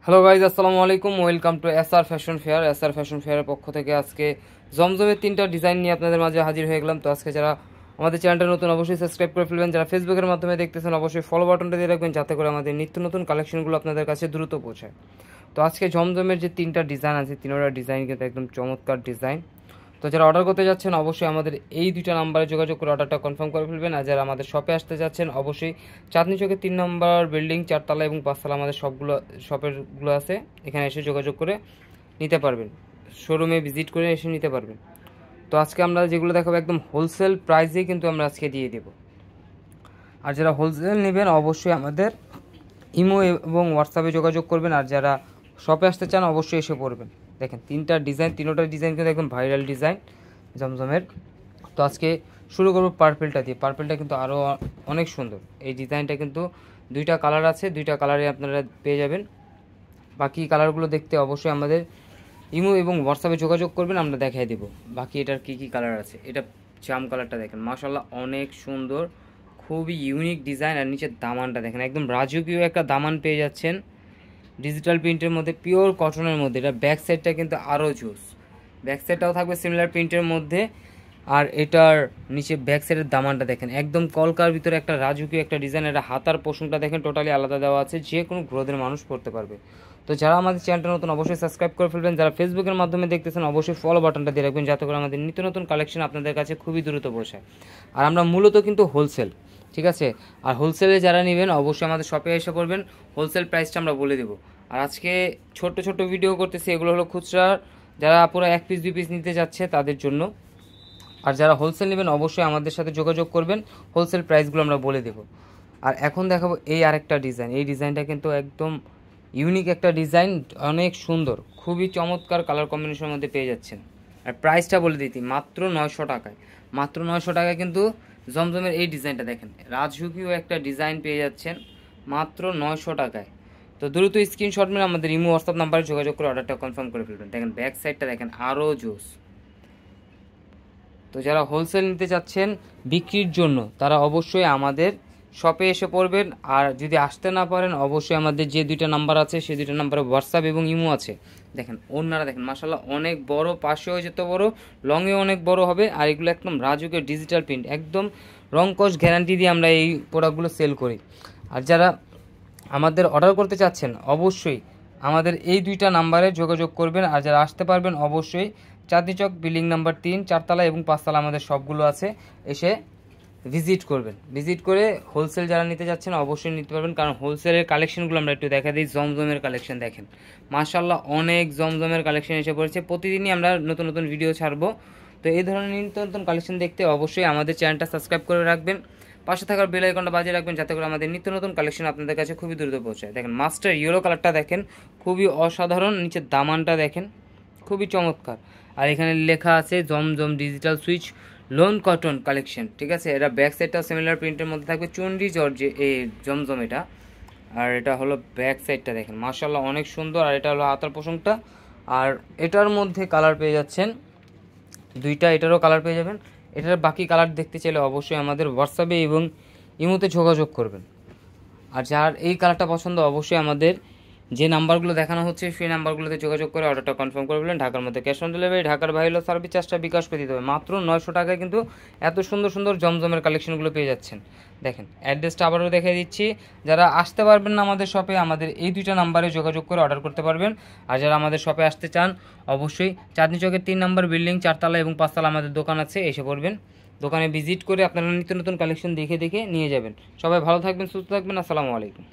Hello guys, আসসালামু আলাইকুম। Welcome to SR fashion fair. SR fashion ফেয়ারের পক্ষ থেকে আজকে জমজমের 3টা ডিজাইন নিয়ে আপনাদের মাঝে হাজির হয়ে গেলাম। তো আজকে যারা আমাদের চ্যানেলটা নতুন অবশ্যই সাবস্ক্রাইব করে ফেলবেন, যারা ফেসবুকের মাধ্যমে দেখতেছেন অবশ্যই ফলো বাটনটা দিয়ে রাখবেন, যাতে করে আমাদের নিত্য নতুন কালেকশনগুলো আপনাদের কাছে দ্রুত পৌঁছায়। তো আজকে জমজমের যে 3টা ডিজাইন আছে, 3টা ডিজাইন কিন্তু একদম চমৎকার ডিজাইন। তো যারা অর্ডার করতে যাচ্ছেন অবশ্যই আমাদের এই 2টা নাম্বারে যোগাযোগ করে অর্ডারটা কনফার্ম করে ফেলবেন। আর যারা আমাদের শপে আসতে যাচ্ছেন অবশ্যই চাঁদনী চকের 3 নম্বর বিল্ডিং 4তলা এবং 5তলা আমাদের সবগুলো শপেরগুলো আছে, এখানে এসে যোগাযোগ করে নিতে পারবেন, শোরুমে ভিজিট করে এসে নিতে পারবেন। তো আজকে আমরা যেগুলো দেখাবো একদম হোলসেল প্রাইসেই কিন্তু আমরা আজকে দিয়ে দেব। আর যারা হোলসেল নেবেন অবশ্যই আমাদের ইমো এবং হোয়াটসঅ্যাপে যোগাযোগ করবেন। আর যারা শপে আসতে চান অবশ্যই এসে পড়বেন। দেখেন 3টা ডিজাইন, 3টা ডিজাইন কিন্তু একদম ভাইরাল ডিজাইন জমজমের। তো আজকে শুরু করবো পার্পেলটা দিয়ে। পার্পেলটা কিন্তু আরও অনেক সুন্দর। এই ডিজাইনটা কিন্তু 2টা কালার আছে, 2টা কালারে আপনারা পেয়ে যাবেন। বাকি কালারগুলো দেখতে অবশ্যই আমাদের ইমো এবং হোয়াটসঅ্যাপে যোগাযোগ করবেন, আমরা দেখাই দেবো বাকি এটার কী কী কালার আছে। এটা জাম কালারটা দেখেন, মাশাআল্লাহ অনেক সুন্দর, খুবই ইউনিক ডিজাইন। আর নিচের দামানটা দেখেন, একদম রাজকীয় একটা দামান পেয়ে যাচ্ছেন ডিজিটাল প্রিন্টের মধ্যে, পিওর কটনের মধ্যে। এটা ব্যাক সাইডটা কিন্তু আরও জুস, ব্যাক সাইডটাও থাকবে সিমিলার প্রিন্টের মধ্যে। আর এটার নিচে ব্যাক সাইডের দামানটা দেখেন, একদম কলকার ভিতরে একটা রাজকীয় একটা ডিজাইন। এটা হাতার পোষণটা দেখেন টোটালি আলাদা দেওয়া আছে, যে কোনো গ্রোথের মানুষ পড়তে পারবে। তো যারা আমাদের চ্যানেলটা নতুন অবশ্যই সাবস্ক্রাইব করে ফেলবেন, যারা ফেসবুকের মাধ্যমে দেখতেছেন অবশ্যই ফলো বাটনটা দিয়ে রাখবেন, যাতে করে আমাদের নিত্য নতুন কালেকশন আপনাদের কাছে খুবই দ্রুত পৌঁছায়। আর আমরা মূলত কিন্তু হোলসেল, ঠিক আছে। আর হোলসেলে যারা নেবেন অবশ্যই আমাদের শপে এসে পড়বেন, হোলসেল প্রাইসটা আমরা বলে দেবো। আর আজকে ছোট্ট ছোট্ট ভিডিও করতেছি, এগুলো হলো খুচরা, যারা পুরো 1 পিস 2 পিস নিতে যাচ্ছে তাদের জন্য। আর যারা হোলসেল নেবেন অবশ্যই আমাদের সাথে যোগাযোগ করবেন, হোলসেল প্রাইসগুলো আমরা বলে দেব। আর এখন দেখাবো এই আরেকটা ডিজাইন। এই ডিজাইনটা কিন্তু একদম ইউনিক একটা ডিজাইন, অনেক সুন্দর, খুবই চমৎকার কালার কম্বিনেশনের মধ্যে পেয়ে যাচ্ছেন। আর প্রাইসটা বলে দিতি মাত্র 900 টাকায়, মাত্র 900 টাকায় কিন্তু জমজমের এই ডিজাইনটা দেখেন, রাজকীয় একটা ডিজাইন পেয়ে যাচ্ছেন মাত্র 900 টাকায়। তো দ্রুত স্ক্রিনশট মেরে আমাদের ইমো হোয়াটসঅ্যাপ নাম্বারে যোগাযোগ করে অর্ডারটা কনফার্ম করে ফেলবেন। দেখেন ব্যাক সাইডটা দেখেন আরও জোস। তো যারা হোলসেল নিতে চাচ্ছেন বিক্রির জন্য তারা অবশ্যই আমাদের শপে এসে পড়বেন। আর যদি আসতে না পারেন অবশ্যই আমাদের যে 2টা নাম্বার আছে সেই 2টা নাম্বারে হোয়াটসঅ্যাপ এবং ইমো আছে। দেখেন ওনারা দেখেন মাশাআল্লাহ অনেক বড়, পাশেও যেত বড়, লংয়েও অনেক বড় হবে। আর এগুলো একদম রাজুকের ডিজিটাল প্রিন্ট, একদম রং কস গ্যারান্টি দিয়ে আমরা এই প্রোডাক্টগুলো সেল করি। আর যারা আমাদের অর্ডার করতে চাচ্ছেন অবশ্যই আমাদের এই 2টা নাম্বারে যোগাযোগ করবেন। আর যারা আসতে পারবেন অবশ্যই চাঁদনী চক বিল্ডিং নাম্বার 3, 4তলা এবং 5তলা আমাদের সবগুলো আছে, এসে ভিজিট করবেন। ভিজিট করে হোলসেল যারা নিতে যাচ্ছেন অবশ্যই নিতে পারবেন, কারণ হোলসেলের কালেকশনগুলো আমরা একটু দেখা দিই। জমজমের কালেকশন দেখেন, মাশাআল্লাহ অনেক জমজমের কালেকশন এসে পড়েছে, প্রতিদিনই আমরা নতুন নতুন ভিডিও ছাড়বো। তো এই ধরনের নিত্য নতুন কালেকশন দেখতে অবশ্যই আমাদের চ্যানেলটা সাবস্ক্রাইব করে রাখবেন, পাশে থাকার বেল আইকনটা বাজিয়ে রাখবেন, যাতে করে আমাদের নিত্য নতুন কালেকশন আপনাদের কাছে খুবই দ্রুত পৌঁছায়। দেখেন মাস্টার ইয়েলো কালারটা দেখেন, খুবই অসাধারণ, নিচের দামানটা দেখেন খুবই চমৎকার। আর এখানে লেখা আছে Zamzam digital switch lawn cotton collection, ঠিক আছে। এটা ব্যাক সাইডটা সিমিলার প্রিন্টের মধ্যে থাকবে, চন্ডি জর্জে এই জমজম এটা। আর এটা হলো ব্যাক সাইডটা দেখেন মাশাআল্লাহ অনেক সুন্দর। আর এটা হলো হাতার পোষণটা। আর এটার মধ্যে কালার পেয়ে যাচ্ছেন 2টা, এটারও কালার পেয়ে যাবেন। এটার বাকি কালার দেখতে চাইলে অবশ্যই আমাদের হোয়াটসঅ্যাপে এবং ইমোতে যোগাযোগ করবেন। আর যার এই কালারটা পছন্দ অবশ্যই আমাদের যে নাম্বারগুলো দেখানো হচ্ছে সেই নাম্বারগুলোতে যোগাযোগ করে অর্ডারটা কনফার্ম করে বলেন। ঢাকার মধ্যে ক্যাশ অন ডেলিভারি, ঢাকার বাইরে সার্ভিস চার্জটা বিকাশ করে দিতে হবে। মাত্র 900 টাকায় কিন্তু এত সুন্দর সুন্দর জমজমের কালেকশনগুলো পেয়ে যাচ্ছেন। দেখেন অ্যাড্রেসটা আবারও দেখিয়ে দিচ্ছি, যারা আসতে পারবেন না আমাদের শপে আমাদের এই 2টা নাম্বারে যোগাযোগ করে অর্ডার করতে পারবেন। আর যারা আমাদের শপে আসতে চান অবশ্যই চাঁদনী চকের 3 নম্বর বিল্ডিং 4তলা এবং 5তলা আমাদের দোকান আছে, এসে পড়বেন। দোকানে ভিজিট করে আপনারা নিত্য নতুন কালেকশন দেখে দেখে নিয়ে যাবেন। সবাই ভালো থাকবেন, সুস্থ থাকবেন, আসসালামু আলাইকুম।